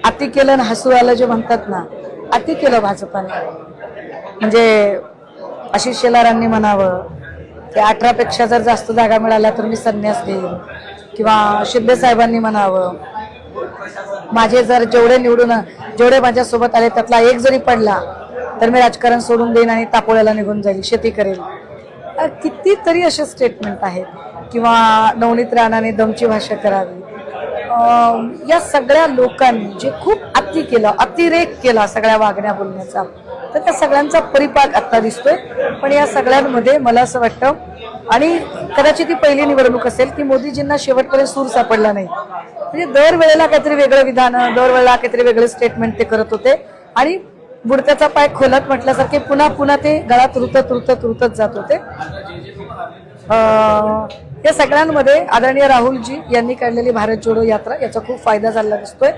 अति केलं आणि हसू आलं जे म्हणतात ना, अति केलं भाजपाने. म्हणजे आशिष शेलारांनी म्हणावं की 18 पेक्षा जर जास्त जागा मिळाल्या तर मी संन्यास घेईन, किंवा शिंदे साहेबांनी म्हणावं माझे जर जेवढे माझ्यासोबत आले त्यातला एक जरी पडला तर मी राजकारण सोडून देईन आणि तापोळ्याला निघून जाईल, शेती करेल. कितीतरी असे स्टेटमेंट आहेत. किंवा नवनीत राणाने दमची भाषा करावी. या सगळ्या लोकांनी जे खूप अति केलं, अतिरेक केला सगळ्या वागण्या बोलण्याचा, तर त्या सगळ्यांचा परिपाक आता दिसतोय. पण या सगळ्यांमध्ये मला असं वाटतं, आणि कदाचित ही पहिली निवडणूक असेल की मोदीजींना शेवटपर्यंत सूर सापडला नाही. म्हणजे दरवेळेला काहीतरी वेगळं विधान, दरवेळेला काहीतरी वेगळे स्टेटमेंट ते करत होते आणि बुडत्याचा पाय खोलात म्हटल्यासारखे पुन्हा पुन्हा ते गळात रुतत जात होते. या सगळ्यांमध्ये आदरणीय राहुलजी यांनी काढलेली भारत जोडो यात्रा याचा खूप फायदा झाला दिसतोय.